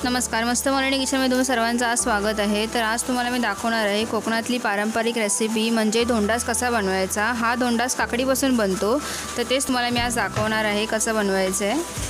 नमस्कार, मस्त मराठी किचनमध्ये तुम्ही सर्वांचं आज स्वागत आहे। तर आज तुम्हाला मी दाखवणार आहे कोकणातली पारंपरिक रेसिपी म्हणजे धोंडास कसा बनवायचा। हा धोंडास काकडीपासून बनतो, तर तेच तुम्हाला मी आज दाखवणार आहे कसं बनवायचं आहे।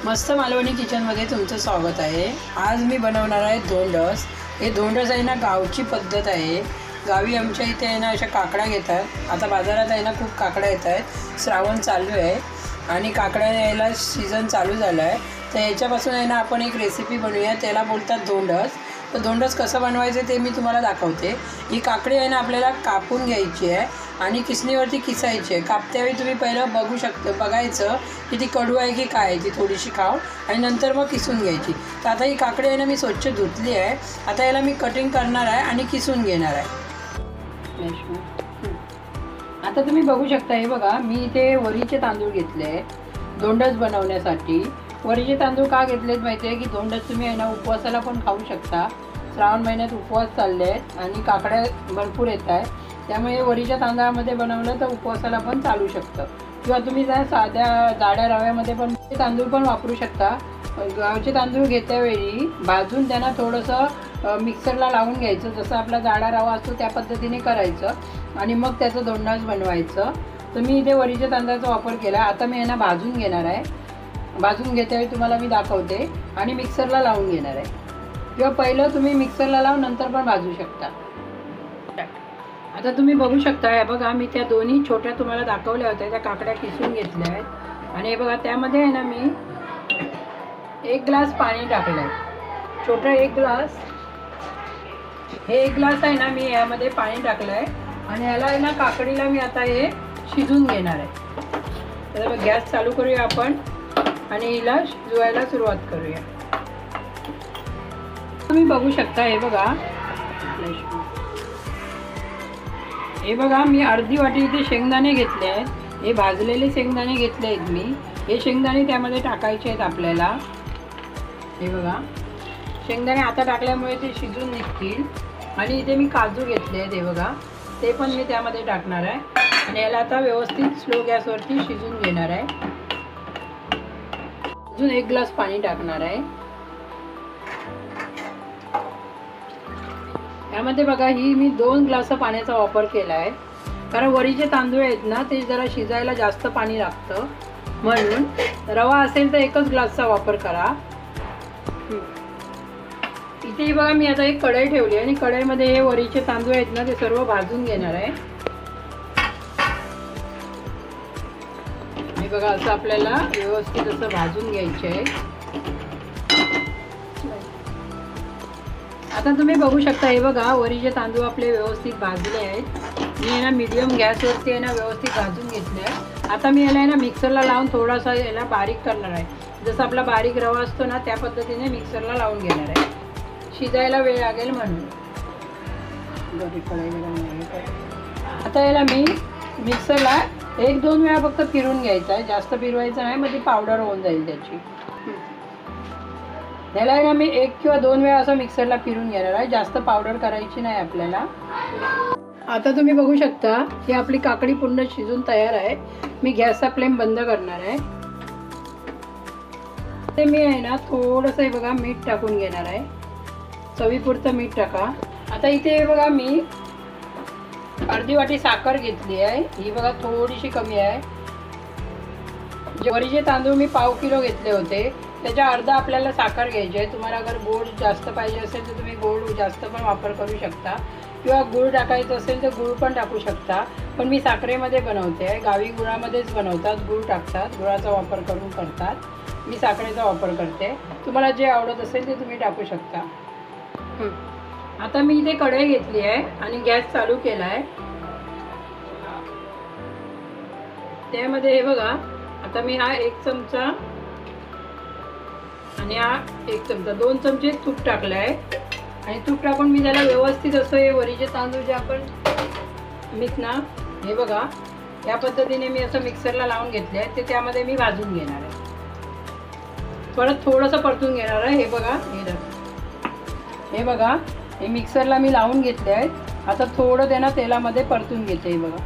मस्त मालवणी किचनमध्ये तुमचं स्वागत आहे। आज मी बनवणार आहे धोंडस। हे धोंडस आहे ना गावची पद्धत आहे। गावी आमच्या इथे आहे ना अशा काकड्या घेतात। आता बाजारात आहे ना खूप काकड्या येत आहेत, श्रावण चालू आहे आणि काकड्या यायला सीझन चालू झाला आहे। तर याच्यापासून आहे ना आपण एक रेसिपी बनवूया, त्याला बोलतात धोंडस। तर धोंडस कसं बनवायचं ते मी तुम्हाला दाखवते। ही काकडी आहे ना आपल्याला कापून घ्यायची आहे आणि किसणीवरती किसायची आहे। कापत्यावेळी तुम्ही पहिलं बघायचं की ती कडू आहे की काय आहे, ती थोडीशी खाऊ आणि नंतर मग किसून घ्यायची। तर आता ही काकडी आहे ना मी स्वच्छ धुतली आहे। आता याला मी कटिंग करणार आहे आणि किसून घेणार आहे। आता तुम्ही बघू शकता, हे बघा मी इथे वरीचे तांदूळ घेतले आहे धोंडस बनवण्यासाठी। वरीचे तांदूळ का घेतलेत माहिती आहे की धोंडस तुम्ही आहे ना उपवासाला पण खाऊ शकता। श्रावण महिन्यात उपवास चालले आहेत आणि काकड्या भरपूर येत आहेत, त्यामुळे वरीच्या तांदळामध्ये बनवलं तर उपवासाला पण चालू शकतं। किंवा तुम्ही त्या साध्या जाड्या रव्यामध्ये पण तांदूळ पण वापरू शकता। गावचे तांदूळ घेत्यावेळी भाजून त्यांना थोडंसं मिक्सरला लावून घ्यायचं, जसं आपला जाडा रवा असतो त्या पद्धतीने करायचं आणि मग त्याचं धोंडास बनवायचं। तर मी इथे वरीच्या तांदळाचा वापर केला। आता मी यांना भाजून घेणार आहे। भाजून घेत्यावेळी तुम्हाला मी दाखवते आणि मिक्सरला लावून घेणार आहे, किंवा पहिलं तुम्ही मिक्सरला लावून नंतर पण भाजू शकता। आता तुम्ही बघू शकता, हे बघा मी त्या दोन्ही छोट्या तुम्हाला दाखवल्या होत्या त्या काकड्या किसून घेतल्या आहेत आणि हे बघा त्यामध्ये आहे ना मी 1 ग्लास पाणी टाकलं आहे। छोटा 1 ग्लास, हे 1 ग्लास आहे ना मी यामध्ये पाणी टाकलं आहे आणि याला आहे ना काकडीला मी आता हे शिजून घेणार आहे। तर गॅस चालू करूया आपण आणि हिला शिजवायला सुरुवात करूया। तुम्ही बघू शकता, हे बघा मी अर्धी वाटी इथे शेंगदाणे घेतले आहेत। हे भाजलेले शेंगदाणे घेतले आहेत मी। हे शेंगदाणे त्यामध्ये टाकायचे आहेत आपल्याला। हे बघा शेंगदाणे आता टाकल्यामुळे ते शिजून निघतील। आणि इथे मी काजू घेतले आहेत, हे बघा ते पण मी त्यामध्ये टाकणार आहे आणि याला आता व्यवस्थित स्लो गॅसवरती शिजून घेणार आहे। अजून 1 ग्लास पाणी टाकणार आहे। यामध्ये बघा ही मी 2 ग्लास पाण्याचा वापर केला आहे, कारण वरीचे तांदूळ आहेत ना ते जरा शिजायला जास्त पाणी लागतं, म्हणून रवा असेल तर 1च ग्लासचा वापर करा। इथे बघा मी आता एक कढई ठेवली आणि कढईमध्ये हे वरीचे तांदूळ आहेत ना ते सर्व भाजून घेणार आहे। हे बघा असं आपल्याला व्यवस्थित असं भाजून घ्यायचे आहे। आता तुम्ही बघू शकता, हे बघा वरीचे तांदूळ आपले व्यवस्थित भाजले आहेत। मी ना मीडियम गॅसवरती आहे ना व्यवस्थित भाजून घेतले आहे। आता मी याला आहे ना मिक्सरला लावून थोडासा याला बारीक करणार आहे, जसं आपला बारीक रवा असतो ना त्या पद्धतीने मिक्सरला लावून घेणार आहे, शिजायला वेळ लागेल म्हणून। आता याला मी मिक्सरला 1-2 वेळा फक्त फिरून घ्यायचं आहे, जास्त फिरवायचं नाही, मग ती पावडर होऊन जाईल त्याची। याला आहे ना मी 1 किंवा 2 वेळा असं मिक्सरला फिरून घेणार आहे, जास्त पावडर करायची नाही आपल्याला। आता तुम्ही बघू शकता की आपली काकडी पूर्ण शिजून तयार आहे। मी गॅसचा फ्लेम बंद करणार आहे। ते मी आहे ना थोडंसं हे बघा मीठ टाकून घेणार आहे, चवीपुरतं मीठ टाका। आता इथे बघा मी अर्धी वाटी साखर घेतली आहे, ही बघा थोडीशी कमी आहे। वरीचे तांदूळ मी पाव किलो घेतले होते, त्याच्या अर्धा आपल्याला साखर घ्यायची आहे। तुम्हाला अगर गोड जास्त पाहिजे असेल तर तुम्ही गोड जास्त पण वापर करू शकता, किंवा गूळ टाकायचं असेल तर गूळ पण टाकू शकता, पण मी साखरेमध्ये बनवते आहे। गावी गुळामध्येच बनवतात, गूळ टाकतात, गुळाचा वापर करून करतात। मी साखरेचा वापर करते, तुम्हाला जे आवडत असेल ते तुम्ही टाकू शकता। आता मी इथे कढई घेतली आहे आणि गॅस चालू केला आहे। त्यामध्ये हे बघा आता मी हा 1 चमचा आणि हा 1 चमचा 2 चमचे तूप टाकलं आहे आणि तूप टाकून मी त्याला व्यवस्थित असं हे वरीचे तांदूळ जे आपण ना हे बघा या पद्धतीने मी असं मिक्सरला लावून घेतले आहे, ते त्यामध्ये मी भाजून घेणार आहे। परत थोडंसं परतून घेणार आहे। हे बघा हे हे बघा, हे मिक्सरला मी लावून घेतले आहे. आता थोडं त्यांना तेलामध्ये परतून घेते. हे बघा,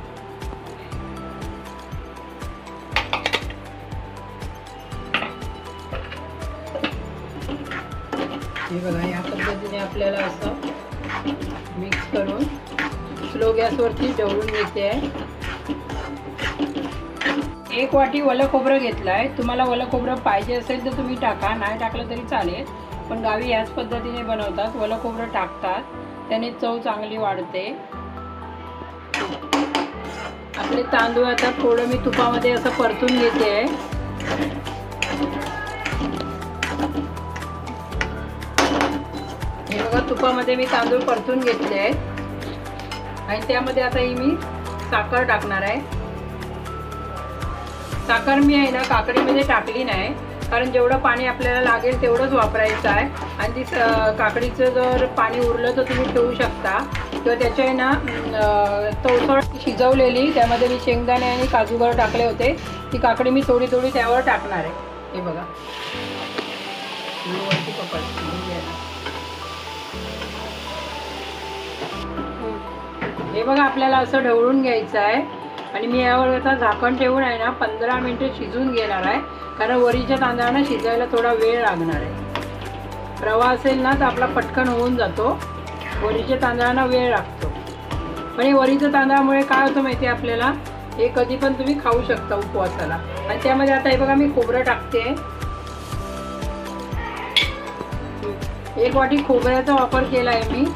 हे बघा, या पद्धतीने आपल्याला असं मिक्स करून स्लो गॅसवरती ढवळून घेते आहे. 1 वाटी ओलं खोबरं घेतलं आहे. तुम्हाला ओलं खोबरं पाहिजे असेल तर तुम्ही टाका, नाही टाकलं तरी चालेल. पण गावी याच पद्धतीने बनवतात, ओलं खोबरं टाकतात, त्याने चव चांगली वाढते. आपले तांदूळ आता थोडं मी तुपामध्ये असं परतून घेते आहे. हे बघा, तुपामध्ये मी तांदूळ परतून घेतले आहेत आणि त्यामध्ये आता ही मी साखर टाकणार आहे. साखर मी आहे ना काकडीमध्ये टाकली नाही, कारण जेवढं पाणी आपल्याला लागेल तेवढंच वापरायचं आहे. आणि ती काकडीचं जर पाणी उरलं तर तुम्ही ठेवू शकता, किंवा त्याच्या आहे ना तवसळ शिजवलेली, त्यामध्ये मी शेंगदाणे आणि काजूगर टाकले होते. ती काकडी मी थोडी थोडी त्यावर टाकणार आहे. हे बघा, हे बघा, आपल्याला असं ढवळून घ्यायचं आहे. आणि मी यावर आता झाकण ठेवून आहे ना 15 मिनिटं शिजून घेणार आहे, कारण वरीच्या तांदळांना शिजायला थोडा वेळ लागणार आहे. रवा असेल ना तर आपला पटकन होऊन जातो, वरीच्या तांदळांना वेळ लागतो. पण हे वरीच्या तांदळामुळे काय होतं माहिती आहे आपल्याला, हे कधी पण तुम्ही खाऊ शकता उपवासाला. आणि त्यामध्ये आता हे बघा, मी खोबरं टाकते. 1 वाटी खोबऱ्याचा वापर केला आहे मी.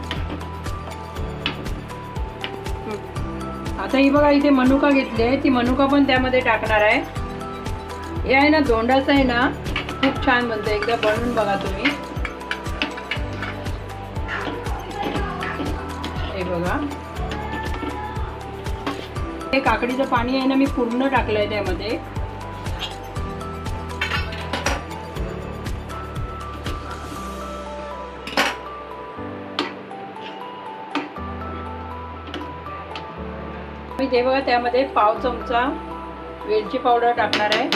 आता ही बघा, इथे मनुका घेतली आहे, ती मनुका पण त्यामध्ये टाकणार आहे. हे आहे ना धोंडाचं आहे ना, खूप छान बनतं, एकदा बनवून बघा तुम्ही. हे बघा, हे काकडीचं पाणी आहे ना मी पूर्ण टाकलं आहे त्यामध्ये. मी ते बघा, त्यामध्ये पाव चमचा वेलची पावडर टाकणार आहे.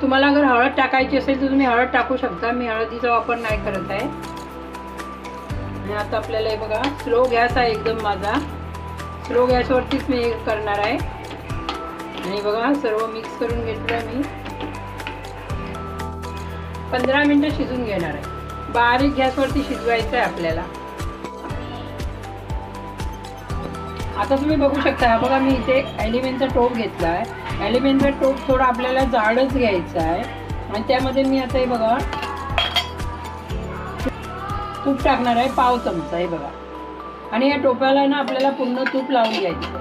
तुम्हाला अगर हळद टाकायची असेल तर तुम्ही हळद टाकू शकता, मी हळदीचा वापर नाही करत आहे. आणि आता आपल्याला हे बघा, स्लो गॅस आहे एकदम माझा, स्लो गॅसवरतीच मी हे करणार आहे. आणि बघा, सर्व मिक्स करून घेतलं मी. 15 मिनिटं शिजून घेणार आहे. बारीक गॅसवरती शिजवायचं आहे आपल्याला. आता तुम्ही बघू शकता, हा बघा, मी इथे ॲल्युमिनियमचा टोप घेतला आहे. ॲल्युमिनियमचा टोप थोडा आपल्याला जाडच घ्यायचा आहे. आणि त्यामध्ये मी आता हे बघा तूप टाकणार आहे, पाव चमचा. हे बघा, आणि या टोपाला ना आपल्याला पूर्ण तूप लावून घ्यायचं.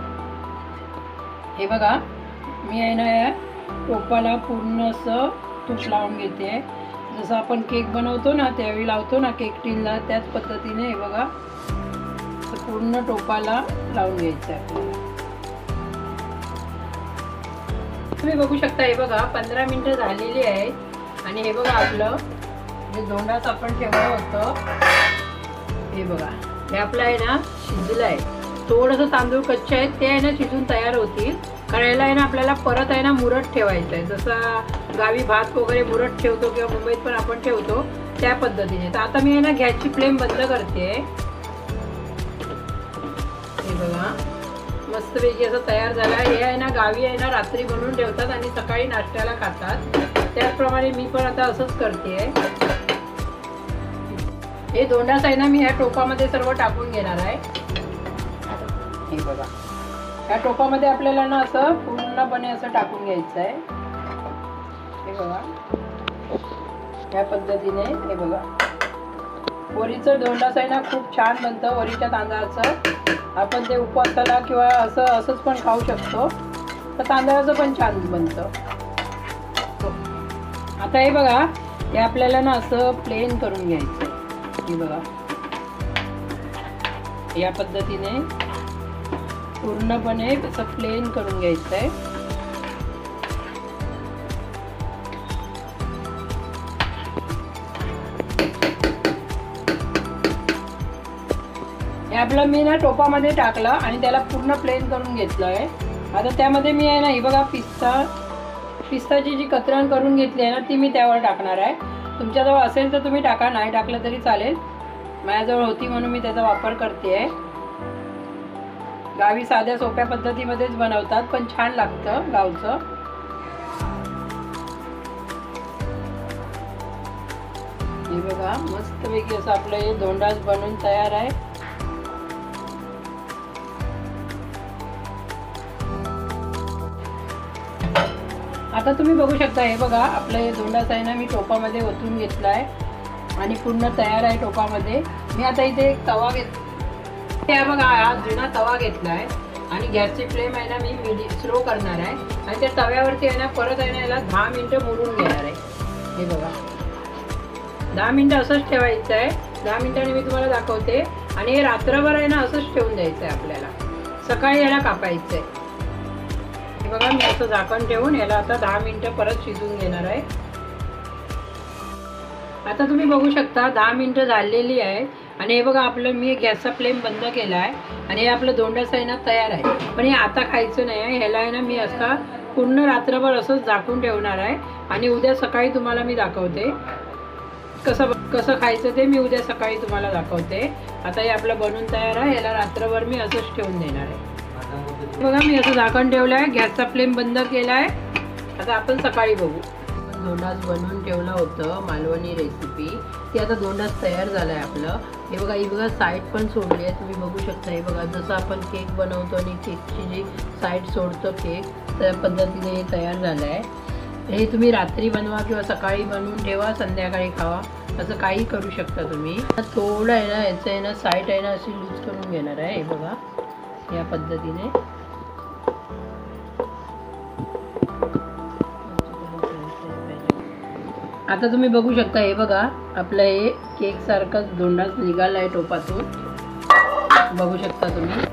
हे बघा, मी आहे ना या टोपाला पूर्ण असं तूप लावून घेते. जसं आपण केक बनवतो ना त्यावेळी लावतो ना केक टिनला, त्याच पद्धतीने हे बघा पूर्ण टोपाला लावून घ्यायचं आहे आपल्याला. तुम्ही बघू शकता, हे बघा 15 मिनिटं झालेली आहेत. आणि हे बघा, आपलं जे दोंडाच आपण ठेवलं होतं, हे बघा, हे आपलं आहे ना शिजलं आहे. थोडंसं तांदूळ कच्चे आहेत, ते आहे ना शिजून तयार होतील. करायला आहे ना आपल्याला परत आहे ना मुरत ठेवायचं आहे, जसा गावी भात वगैरे मुरत ठेवतो किंवा मुंबईत पण आपण ठेवतो त्या पद्धतीने. तर आता मी आहे ना गॅसची फ्लेम बंद करते. हे बघा, मस्तपैकी असं तयार झालं. हे आहे ना गावी आहे ना रात्री बनवून ठेवतात आणि सकाळी नाश्त्याला खातात. त्याचप्रमाणे मी पण आता असंच करते. हे दोंडाच आहे ना मी ह्या टोपामध्ये सर्व टाकून घेणार आहे. हे बघा, ह्या टोपामध्ये आपल्याला ना असं पूर्णपणे असं टाकून घ्यायचं आहे. हे बघा, ह्या पद्धतीने. हे बघा, वरीचं दोंडाच आहे ना खूप छान बनतं वरीच्या तांदळाचं. आपण ते उपवासाला किंवा असंच पण खाऊ शकतो. तर तांदळाचं पण छान बनतं. आता हे बघा, हे आपल्याला ना असं प्लेन करून घ्यायचं. हे बघा, या पद्धतीने पूर्णपणे असं प्लेन करून घ्यायचं आहे. हे आपलं मी ना टोपामध्ये टाकलं आणि त्याला पूर्ण प्लेन करून घेतलं आहे. आता त्यामध्ये मी आहे ना ही बघा पिस्ताची जी कतरण करून घेतली आहे ना ती मी त्यावर टाकणार आहे. तुमच्याजवळ असेल तर तुम्ही टाका, नाही टाकलं तरी चालेल. माझ्याजवळ होती म्हणून मी त्याचा वापर करते. गावी साध्या सोप्या पद्धतीमध्येच बनवतात, पण छान लागतं गावचं. हे बघा मस्तपैकी असं आपलं हे धोंडास बनवून तयार आहे. आता तुम्ही बघू शकता. हे बघा आपलं हे धोंडास आहे ना, मी टोपामध्ये ओतून घेतलाय आणि पूर्ण तयार आहे टोपामध्ये. मी आता इथे एक तवा हे बघा, हा जुना तवा घेतलाय आणि गॅसची फ्लेम आहे ना मी स्लो करणार आहे आणि त्या तव्यावरती आहे ना परत आहे ना याला 10 मिनिटं मुरून घेणार आहे. हे बघा 10 मिनिटं असंच ठेवायचं आहे. 10 मिनिटांनी मी तुम्हाला दाखवते. आणि हे रात्रभर आहे ना असंच ठेवून द्यायचं आहे आपल्याला. सकाळी याला कापायचं आहे. हे बघा मी असं झाकण ठेवून याला आता 10 मिनिटं परत शिजवून घेणार आहे. आता तुम्ही बघू शकता 10 मिनिटं झालेली आहे. आणि हे बघा आपलं मी गॅसचा फ्लेम बंद केला आहे आणि हे आपलं धोंडास आहे ना तयार आहे. पण हे आता खायचं नाही आहे. ह्याला आहे ना मी असा पूर्ण रात्रभर असंच झाकून ठेवणार आहे आणि उद्या सकाळी तुम्हाला मी दाखवते कसं खायचं ते. मी उद्या सकाळी तुम्हाला दाखवते. आता हे आपलं बनवून तयार आहे. याला रात्रभर मी असंच ठेवून देणार आहे. बघा मी असं झाकण ठेवलं आहे, गॅसचा फ्लेम बंद केला आहे. आता आपण सकाळी बघू. धोंडास बनवून ठेवलं होतं मालवणी रेसिपी, ती आता धोंडास तयार झाला आहे आपलं. हे बघा ही बघा साईड पण सोडली आहे, तुम्ही बघू शकता. हे बघा जसं आपण केक बनवतो आणि केकची जी साईड सोडतो केक, त्या पद्धतीने हे तयार झालं आहे. हे तुम्ही रात्री बनवा किंवा सकाळी बनवून ठेवा, संध्याकाळी खावा, असं काही करू शकता तुम्ही. थोडं आहे ना याचं आहे ना साईड आहे ना अशी लूज करून घेणार आहे. हे बघा या पद्धतीने. आता तुम्ही बघू शकता. हे बघा आपलं हे केक सारखंच धोंडास निघाला आहे टोपातून, बघू शकता तुम्ही.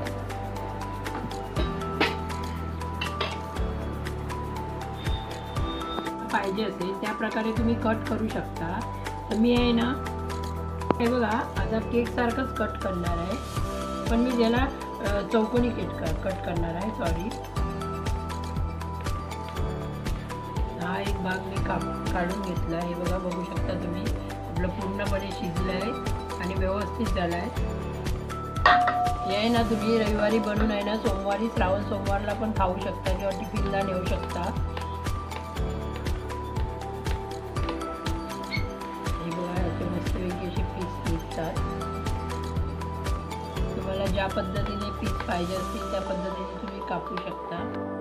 पाहिजे असेल त्या प्रकारे तुम्ही कट करू शकता. तर मी आहे ना हे बघा आता केक सारखंच कट करणार आहे, पण मी ज्याला चौकोनी कट करणार आहे. सॉरी, हा एक भाग मी काढून घेतला. हे बघा बघू शकता तुम्ही. आपलं पूर्णपणे शिजलं आहे आणि व्यवस्थित झालं आहे. हे आहे ना तुम्ही रविवारी बनवून आहे ना सोमवारी, श्रावण सोमवारला पण खाऊ शकता किंवा टिफिनला नेऊ शकता. हे बघा याचे मस्तपैकी असे पीस निघतात. तुम्हाला ज्या पद्धतीने पीस पाहिजे असतील त्या पद्धतीने तुम्ही कापू शकता.